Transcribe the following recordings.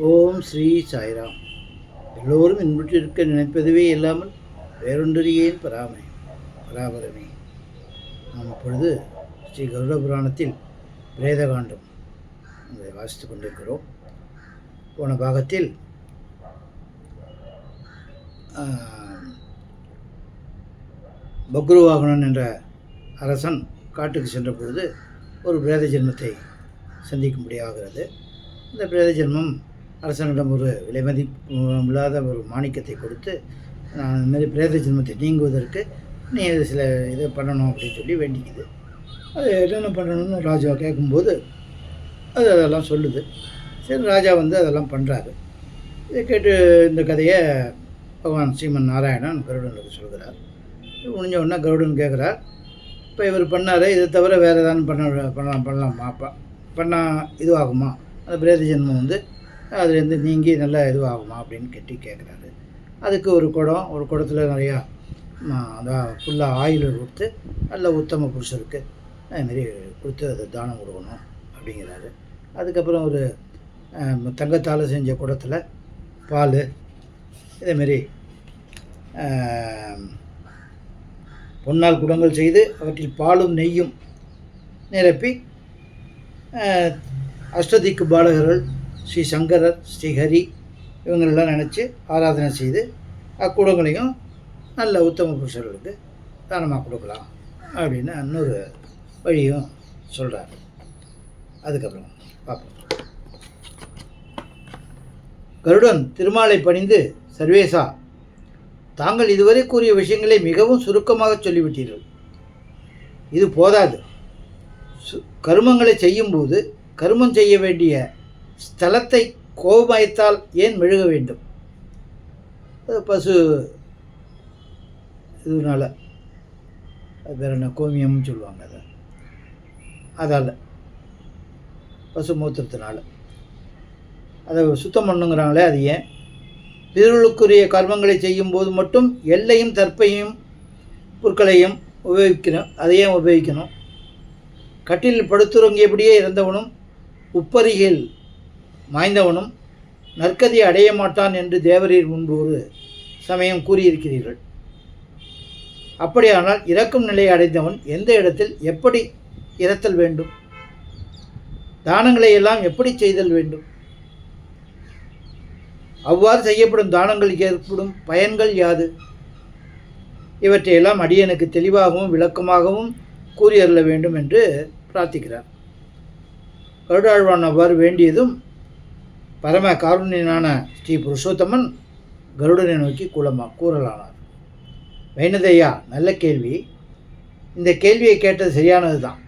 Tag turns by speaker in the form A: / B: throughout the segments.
A: ஓம் ஸ்ரீ சாய்ராம். எல்லோரும் இன்புற்றிருக்க நினைப்பதுவே இல்லாமல் வேறொன்றறியேன் பராபரமே. நாம் இப்பொழுது ஸ்ரீ கருட புராணத்தில் பிரேதகாண்டம் அதை வாசித்து கொண்டிருக்கிறோம். போன பாகத்தில் பக்ருவாகனன் என்ற அரசன் காட்டுக்கு சென்ற பொழுது ஒரு பிரேத ஜென்மத்தை சந்திக்கும்படியாகிறது. இந்த பிரேத ஜென்மம் அரசனிடம் ஒரு விலைமதிப்பில்லாத ஒரு மாணிக்கத்தை கொடுத்து, நான் இந்தமாரி பிரேத ஜென்மத்தை நீங்குவதற்கு நீ சில இதை பண்ணணும் அப்படின்னு சொல்லி வேண்டிக்குது. அது என்னென்ன பண்ணணும்னு ராஜா கேட்கும்போது அதெல்லாம் சொல்லுது. சரி, ராஜா அதெல்லாம் பண்ணுறாரு. இதை கேட்டு இந்த கதையை பகவான் ஸ்ரீமன் நாராயணன் கருடனுக்கு சொல்கிறார். முடிஞ்ச உடனே கருடன் கேட்குறார், இப்போ இவர் பண்ணார், இதை தவிர வேறு ஏதாவது பண்ணலாமா, பண்ணால் இதுவாகுமா, அந்த பிரேத ஜென்மம் அதுலேருந்து நீங்கி நல்லா இதுவாகுமா அப்படின்னு கேட்குறாரு. அதுக்கு ஒரு குடத்தில் நிறையா அதான் ஃபுல்லாக ஆயில் கொடுத்து நல்ல உத்தம புருஷருக்கு அதுமாரி கொடுத்து அதை தானம் கொடுக்கணும் அப்படிங்கிறாரு. அதுக்கப்புறம் ஒரு தங்கத்தால் செஞ்ச குடத்தில் பால், இதேமாரி பொன்னால் குடங்கள் செய்து அவற்றில் பாலும் நெய்யும் நிரப்பி அஷ்டதிக்கு பாலகர்கள் ஸ்ரீ சங்கரர், ஸ்ரீஹரி இவங்களெல்லாம் நினச்சி ஆராதனை செய்து அக்குடங்களையும் நல்ல உத்தம புருஷர்களுக்கு தானமாக கொடுக்கலாம் அப்படின்னு இன்னொரு வழியும் சொல்கிறார். அதுக்கப்புறம் பார்ப்போம். கருடன் திருமாலை பணிந்து, சர்வேசா, தாங்கள் இதுவரை கூறிய விஷயங்களை மிகவும் சுருக்கமாக சொல்லிவிட்டீர்கள். இது போதாது. கருமங்களை செய்யும்போது கருமம் செய்ய வேண்டிய ஸ்தலத்தை கோமயத்தால் ஏன் மெழுக வேண்டும்? பசு இதனால் வேறு என்ன கோமியம்னு சொல்லுவாங்க. அதால் பசு மூத்திரத்தினால அதை சுத்தம் பண்ணுங்கிறாங்களே, அது ஏன்? பிறர்களுக்குரிய கர்மங்களை செய்யும்போது மட்டும் எல்லையும் தற்பையும் புற்களையும் உபயோகிக்கணும். அதையே உபயோகிக்கணும். கட்டிலில் படுத்துறங்கியபடியே இருந்தவனும் உப்பரிகையில் மாய்ந்தவனும் நற்கதியை அடைய மாட்டான் என்று தேவரீர் முன்பு ஒரு சமயம் கூறியிருக்கிறீர்கள். அப்படியானால் இறக்கும் நிலையை அடைந்தவன் எந்த இடத்தில் எப்படி இறத்தல் வேண்டும்? தானங்களை எல்லாம் எப்படி செய்தல் வேண்டும்? அவ்வாறு செய்யப்படும் தானங்களுக்கு ஏற்படும் பயன்கள் யாது? இவற்றையெல்லாம் அடியனுக்கு தெளிவாகவும் விளக்கமாகவும் கூறியருள வேண்டும் என்று பிரார்த்திக்கிறார். கருடாழ்வான் அவ்வாறு வேண்டியதும் பரம காருண்யனான ஸ்ரீ புருஷோத்தமன் கருடனை நோக்கி கூறலானார். வைணதையா, நல்ல கேள்வி. இந்த கேள்வியை கேட்டது சரியானது தான்.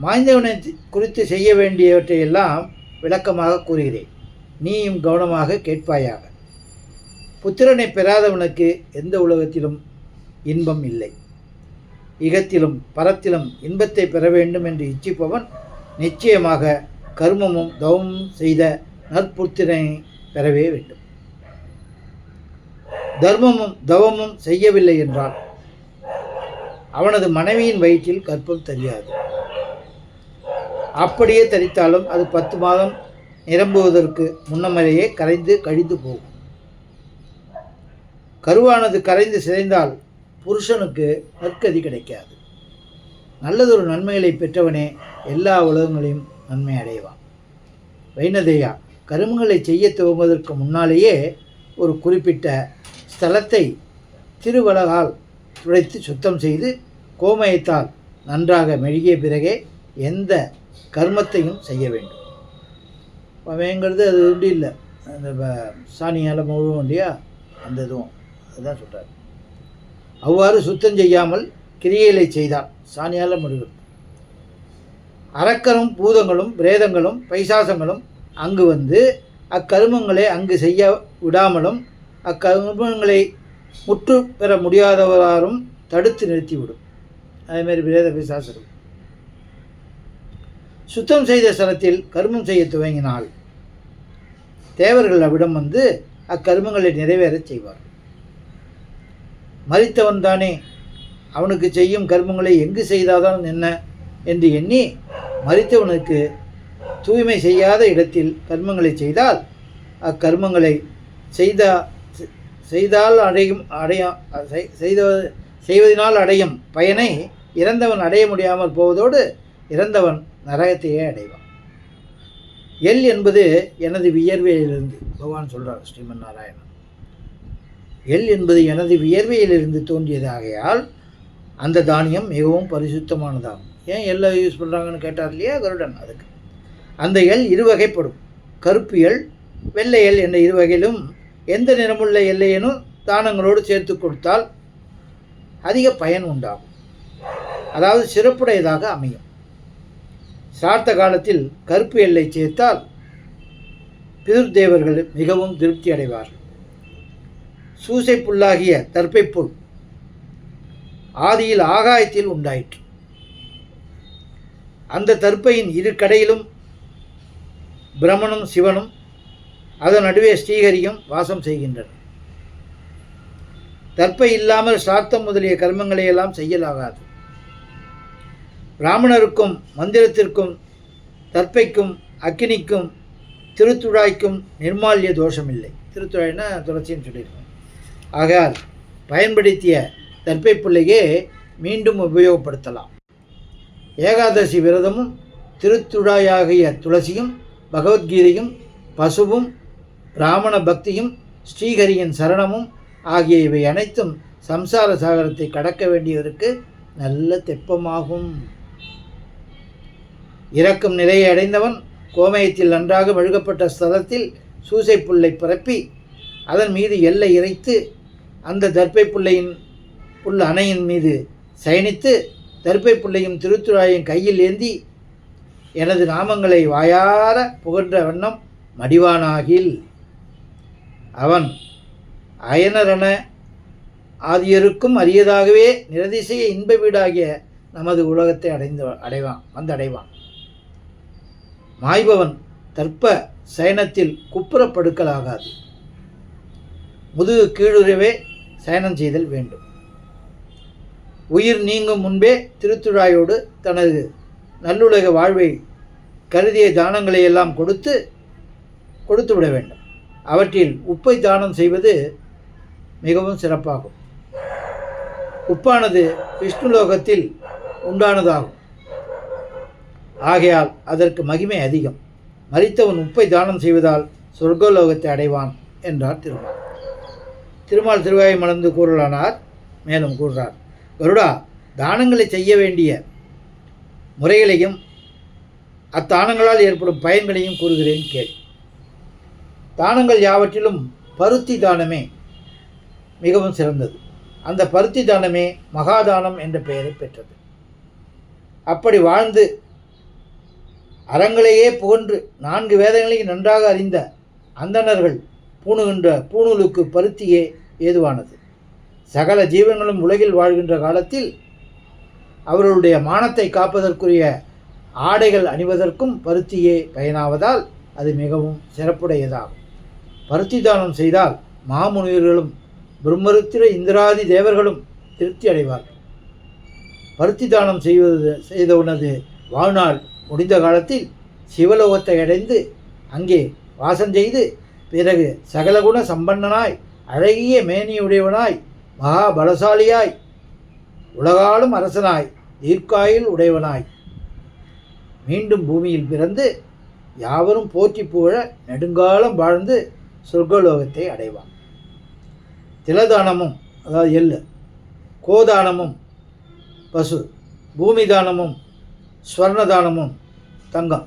A: மாய்ந்தவனை குறித்து செய்ய வேண்டியவற்றையெல்லாம் விளக்கமாக கூறுகிறேன். நீயும் கவனமாக கேட்பாயாக. புத்திரனை பெறாதவனுக்கு எந்த உலகத்திலும் இன்பம் இல்லை. இகத்திலும் பரத்திலும் இன்பத்தை பெற வேண்டும் என்று இச்சிப்பவன் நிச்சயமாக கர்மமும் தவமும் செய்த நற்புத்திரனை பெறவே வேண்டும். தர்மமும் தவமும் செய்யவில்லை என்றால் அவனது மனைவியின் வயிற்றில் கற்பம் தெரியாது. அப்படியே தரித்தாலும் அது 10 மாதம் நிரம்புவதற்கு முன்னமேயே கரைந்து கழிந்து போகும். கருவானது கரைந்து சிதைந்தால் புருஷனுக்கு நற்கதி கிடைக்காது. நல்லதொரு நன்மைகளை பெற்றவனே எல்லா உலகங்களையும் நன்மை அடைவான். வைணதேயா, கருமங்களை செய்ய துவங்குவதற்கு முன்னாலேயே ஒரு குறிப்பிட்ட ஸ்தலத்தை திருவலகால் துடைத்து சுத்தம் செய்து கோமயத்தால் நன்றாக மெழுகிய பிறகே எந்த கர்மத்தையும் செய்ய வேண்டும். பமையங்கிறது அது உண்டு இல்லை, அந்த சாணியால் முழுவும் இல்லையா, அந்த இதுவும் அதுதான் சொல்கிறார். அவ்வாறு சுத்தம் செய்யாமல் கிரியைகளை செய்தால் சாணியால் முழுகும். அரக்கரும் பூதங்களும் பிரேதங்களும் பைசாசங்களும் அங்கு அக்கருமங்களை அங்கு செய்ய விடாமலும் அக்கருமங்களை முற்று பெற முடியாதவராரும் தடுத்து நிறுத்திவிடும். அதேமாரி பிரேத பைசாசர்கள் சுத்தம் செய்த ஸ்தலத்தில் கருமம் செய்ய துவங்கினால் தேவர்கள் அவ்விடம் அக்கருமங்களை நிறைவேறச் செய்வார். மரித்தவன் தானே, அவனுக்கு செய்யும் கர்மங்களை எங்கு செய்தாதான் என்ன என்று எண்ணி மரித்தவனுக்கு தூய்மை செய்யாத இடத்தில் கர்மங்களை செய்தால் அக்கர்மங்களை செய்த செய்தால் செய்வதனால் அடையும் பயனை இறந்தவன் அடைய முடியாமல் போவதோடு இறந்தவன் நரகத்தையே அடைவான். எல் என்பது எனது வியர்வையிலிருந்து, பகவான் சொல்கிறார் ஸ்ரீமன் நாராயணன், எல் என்பது எனது வியர்வையிலிருந்து தோன்றியது ஆகையால் அந்த தானியம் மிகவும் பரிசுத்தமானதாகும். ஏன் எல்லை யூஸ் பண்ணுறாங்கன்னு கேட்டார் இல்லையா கருடன். அதுக்கு அந்த எல் இருவகைப்படும், கருப்பு எல், வெள்ளை எல் என்ற இருவகையிலும் எந்த நிறமுள்ள எல்லையனும் தானங்களோடு சேர்த்து கொடுத்தால் அதிக பயன் உண்டாகும், அதாவது சிறப்புடையதாக அமையும். சார்த்த காலத்தில் கருப்பு எல்லை சேர்த்தால் பிதுர் தேவர்கள் மிகவும் திருப்தி அடைவார்கள். சூசை புல்லாகிய தர்ப்பை புல் ஆதியில் ஆகாயத்தில் உண்டாயிற்று. அந்த தர்ப்பையின் இரு கடையிலும் பிரம்மனும் சிவனும் அதன் நடுவே ஸ்ரீஹரியும் வாசம் செய்கின்றனர். தர்ப்பை இல்லாமல் சாத்தம் முதலிய கர்மங்களை எல்லாம் செய்யலாகாது. பிராமணருக்கும் மந்திரத்திற்கும் தர்ப்பைக்கும் அக்கினிக்கும் திருத்துழாய்க்கும் நிர்மால்ய தோஷமில்லை. திருத்துழாய்னா துளசின்னு சொல்லியிருக்கோம். ஆகையால் பயன்படுத்திய தர்ப்பை பிள்ளையே மீண்டும் உபயோகப்படுத்தலாம். ஏகாதசி விரதமும் திருத்துழாயாகிய துளசியும் பகவத்கீதையும் பசுவும் பிராமண பக்தியும் ஸ்ரீஹரியின் சரணமும் ஆகிய இவை அனைத்தும் சம்சார சாகரத்தை கடக்க வேண்டியவருக்கு நல்ல தெப்பமாகும். இறக்கும் நிலையை அடைந்தவன் கோமயத்தில் நன்றாக மெழுகப்பட்ட ஸ்தலத்தில் சூசை புல்லை பரப்பி அதன் மீது எல்லை இறைத்து அந்த தர்ப்பை புல் அணையின் மீது சயனித்து தர்ப்பை புல்லையும் திருத்துழாயும் கையில் ஏந்தி எனது நாமங்களை வாயார புகன்ற வண்ணம் மடிவானாகில் அவன் அயனரென ஆதியருக்கும் அரியதாகவே நிரதிசைய இன்ப வீடாகிய நமது உலகத்தை வந்தடைவான். மாய்பவன் தர்ப்ப சயனத்தில் குப்புறப்படுக்கலாகாது. முதுகு கீழுறவே சயனம் செய்தல் வேண்டும். உயிர் நீங்கும் முன்பே திருத்துழாயோடு தனது நல்லுலக வாழ்வை கருதிய தானங்களை எல்லாம் கொடுத்து விட வேண்டும். அவற்றில் உப்பை தானம் செய்வது மிகவும் சிறப்பாகும். உப்பானது விஷ்ணுலோகத்தில் உண்டானதாகும். ஆகையால் அதற்கு மகிமை அதிகம். மரித்தவன் உப்பை தானம் செய்வதால் சொர்க்கலோகத்தை அடைவான் என்றார் திருமால். திருமால் திருவாயை மலர்ந்து கூறலானார். மேலும் கூறுறார், கருடா, தானங்களை செய்ய வேண்டிய முறைகளையும் அத்தானங்களால் ஏற்படும் பயன்களையும் கூறுகிறேன் கேள். தானங்கள் யாவற்றிலும் பருத்தி தானமே மிகவும் சிறந்தது. அந்த பருத்தி தானமே மகாதானம் என்ற பெயரை பெற்றது. அப்படி வாழ்ந்து அறங்களையே புகன்று 4 வேதங்களையும் நன்றாக அறிந்த அந்தணர்கள் பூணுகின்ற பூணூலுக்கு பருத்தியே ஏதுவானது. சகல ஜீவன்களும் உலகில் வாழ்கின்ற காலத்தில் அவர்களுடைய மானத்தை காப்பதற்குரிய ஆடைகள் அணிவதற்கும் பருத்தியே பயனாவதால் அது மிகவும் சிறப்புடையதாகும். பருத்தி தானம் செய்தால் மாமுனிவர்களும் பிரம்மருத்திர இந்திராதி தேவர்களும் திருப்தி அடைவார்கள். பருத்தி தானம் செய்தவனது வாழ்நாள் முடிந்த காலத்தில் சிவலோகத்தை அடைந்து அங்கே வாசம் செய்து பிறகு சகலகுண சம்பன்னனாய் அழகிய மேனியுடையவனாய் மகாபலசாலியாய் உலகாலும் அரசனாய் தீர்க்காயில் உடையவனாய் மீண்டும் பூமியில் பிறந்து யாவரும் போற்றி புகழ நெடுங்காலம் வாழ்ந்து சொர்க்கலோகத்தை அடைவான். திலதானமும், அதாவது எள்ளு, கோதானமும் பசு, பூமி தானமும் ஸ்வர்ணதானமும் தங்கம்,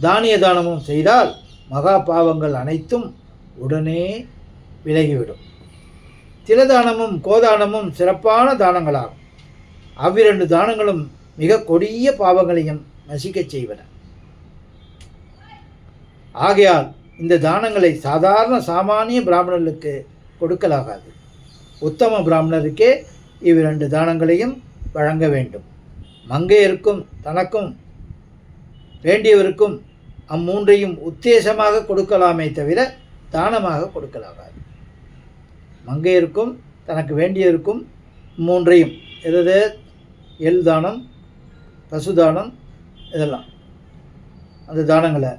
A: தானிய தானமும் செய்தால் மகா பாவங்கள் அனைத்தும் உடனே விலகிவிடும். திலதானமும் கோதானமும் சிறப்பான தானங்களாகும். அவ்விரண்டு தானங்களும் மிக கொடிய பாவங்களையும் நசிக்கச் செய்வன. ஆகையால் இந்த தானங்களை சாமானிய பிராமணர்களுக்கு கொடுக்கலாகாது. உத்தம பிராமணருக்கே இவ்விரண்டு தானங்களையும் வழங்க வேண்டும். மங்கையருக்கும் தனக்கும் வேண்டியவருக்கும் அம்மூன்றையும் உத்தேசமாக கொடுக்கலாமே தவிர தானமாக கொடுக்கலாகாது. மங்கையருக்கும் தனக்கு வேண்டியவருக்கும் மூன்றையும், எது எள் தானம், பசு தானம், இதெல்லாம் அந்த தானங்களை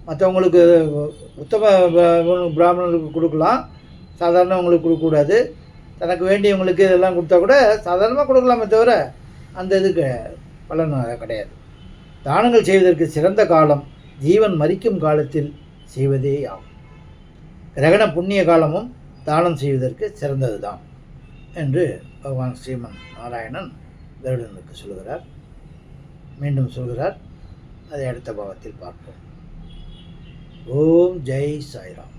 A: மற்றவங்களுக்கு உத்தம பிராமணர்களுக்கு கொடுக்கலாம், சாதாரணவங்களுக்கு கொடுக்கக்கூடாது. தனக்கு வேண்டியவங்களுக்கு இதெல்லாம் கொடுத்தா கூட சாதாரணமாக கொடுக்கலாமே தவிர அந்த இதுக்கு பலன் கிடையாது. தானங்கள் செய்வதற்கு சிறந்த காலம் ஜீவன் மரிக்கும் காலத்தில் செய்வதே ஆகும். கிரகண புண்ணிய காலமும் தானம் செய்வதற்கு சிறந்தது தான் என்று பகவான் ஸ்ரீமன் நாராயணன் கருடனுக்கு சொல்கிறார். மீண்டும் சொல்கிறார், அதை அடுத்த பாகத்தில் பார்ப்போம். ஓம் ஜெய் சாய்ராம்.